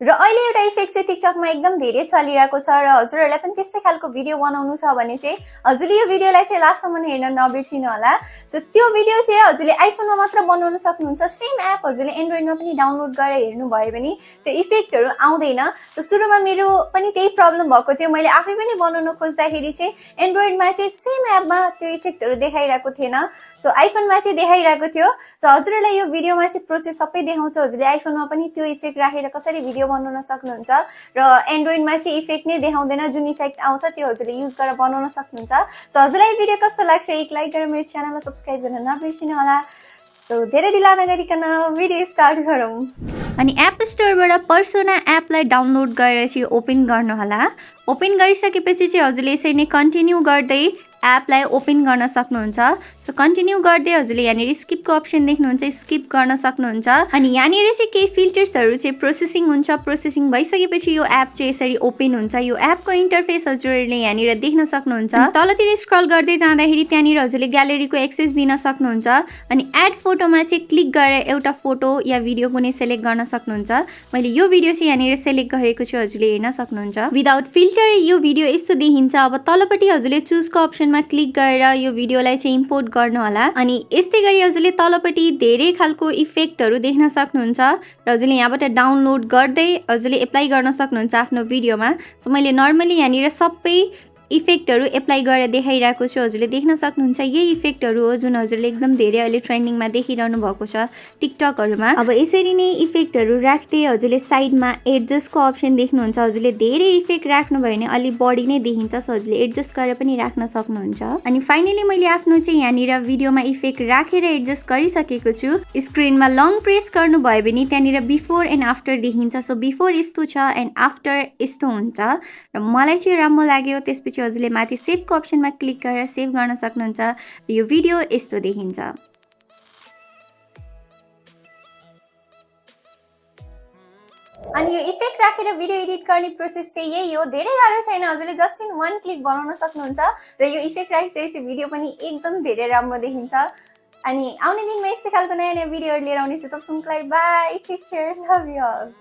र अहिले एउटा इफेक्ट चाहिँ टिकटकमा एकदम धेरै चलिरहेको छ र हजुरहरूलाई पनि त्यस्तै खालको भिडियो बनाउनु छ भने चाहिँ हजुरले यो भिडियोलाई चाहिँ लास्टसम्म हेर्न नबिर्सिनु होला। सो त्यो भिडियो चाहिँ हजुरले आइफोनमा मात्र बनाउन सक्नुहुन्छ। सेम एप हजुरले एन्ड्रोइडमा पनि डाउनलोड गरेर हेर्नुभयो भने त्यो इफेक्टहरू आउँदैन। सो सुरुमा मेरो पनि त्यही प्रब्लम भएको थियो। मैले आफै पनि बनाउन खोज्दाखेरि चाहिँ एन्ड्रोइडमा चाहिँ सेम एपमा त्यो इफेक्टहरू देखाइरहेको थिएन। सो आइफोनमा चाहिँ देखाइरहेको थियो। सो हजुरहरूलाई यो भिडियोमा चाहिँ प्रोसेस सबै देखाउँछु। हजुरले आइफोनमा पनि त्यो इफेक्ट राखेर कसरी भिडियो बनाउन सक्नुहुन्छ र एन्ड्रोइडमा चाहिँ इफेक्ट नै देखाउँदैन। जुन इफेक्ट आउँछ त्यो हजुरले युज गरेर बनाउन सक्नुहुन्छ। सो हजुरलाई भिडियो कस्तो लाग्छ एक लाइक गरेर मेरो च्यानललाई सब्स्क्राइब गर्न नबिर्सिनु होला। सो धेरै ढिला नगरिकन भिडियो स्टार्ट गरौँ। अनि एप स्टोरबाट पर्सोना एपलाई डाउनलोड गरेर चाहिँ ओपन गर्नु होला। ओपन गरिसकेपछि चाहिँ हजुरले यसरी नै कन्टिन्यू गर्दै एपलाई ओपन गर्न सक्नुहुन्छ। सो कन्टिन्यू गर्दै हजुरले यहाँनिर स्किपको अप्सन देख्नुहुन्छ, स्किप गर्न सक्नुहुन्छ। अनि यहाँनिर चाहिँ केही फिल्टर्सहरू चाहिँ प्रोसेसिङ हुन्छ। प्रोसेसिङ भइसकेपछि यो एप चाहिँ यसरी ओपन हुन्छ। यो एपको इन्टरफेस हजुरले यहाँनिर देख्न सक्नुहुन्छ। तलतिर स्क्रल गर्दै जाँदाखेरि त्यहाँनिर हजुरले ग्यालेरीको एक्सेस दिन सक्नुहुन्छ। अनि एड फोटोमा चाहिँ क्लिक गरेर एउटा फोटो या भिडियो कुनै सेलेक्ट गर्न सक्नुहुन्छ। मैले यो भिडियो चाहिँ यहाँनिर सेलेक्ट गरेको छु, हजुरले हेर्न सक्नुहुन्छ। विदाउट फिल्टर यो भिडियो यस्तो देखिन्छ। अब तलपट्टि हजुरले चुजको अप्सन मा क्लिक गरेर यो भिडियोलाई चाहिँ इम्पोर्ट गर्नु होला। अनि यस्तै गरी हजुरले तलपट्टि धेरै खालको इफेक्टहरू देख्न सक्नुहुन्छ र हजुरले यहाँबाट डाउनलोड गर्दै हजुरले एप्लाई गर्न सक्नुहुन्छ आफ्नो भिडियोमा। सो मैले नर्मली यहाँनिर सबै इफेक्टहरू एप्लाई गरेर देखाइरहेको छु। हजुरले देख्न सक्नुहुन्छ यही इफेक्टहरू हो जुन हजुरले एकदम धेरै अहिले ट्रेन्डिङमा देखिरहनु भएको छ टिकटकहरूमा। अब यसरी नै इफेक्टहरू राख्दै हजुरले साइडमा एडजस्टको अप्सन देख्नुहुन्छ। हजुरले धेरै इफेक्ट राख्नुभयो भने अलि बढी नै देखिन्छ। सो हजुरले एडजस्ट गरेर पनि राख्न सक्नुहुन्छ। अनि फाइनली मैले आफ्नो चाहिँ यहाँनिर भिडियोमा इफेक्ट राखेर एडजस्ट गरिसकेको छु। स्क्रिनमा लङ प्रेस गर्नुभयो भने त्यहाँनिर बिफोर एन्ड आफ्टर देखिन्छ। सो बिफोर यस्तो छ एन्ड आफ्टर यस्तो हुन्छ र मलाई चाहिँ राम्रो लाग्यो। त्यसपछि हजुरले माथि सेभको अप्सनमा क्लिक गरेर सेभ गर्न सक्नुहुन्छ। यो भिडियो यस्तो देखिन्छ। अनि यो इफेक्ट राखेर भिडियो एडिट गर्ने प्रोसेस चाहिँ यही हो। धेरै गाह्रो छैन। हजुरले जस्ट इन वन क्लिक बनाउन सक्नुहुन्छ र यो इफेक्ट राखिसकेपछि भिडियो पनि एकदम धेरै राम्रो देखिन्छ। अनि आउने दिनमा यस्तै खालको नयाँ नयाँ भिडियोहरू लिएर आउनेछु। तबसम्मको लागि bye, take care, love you all.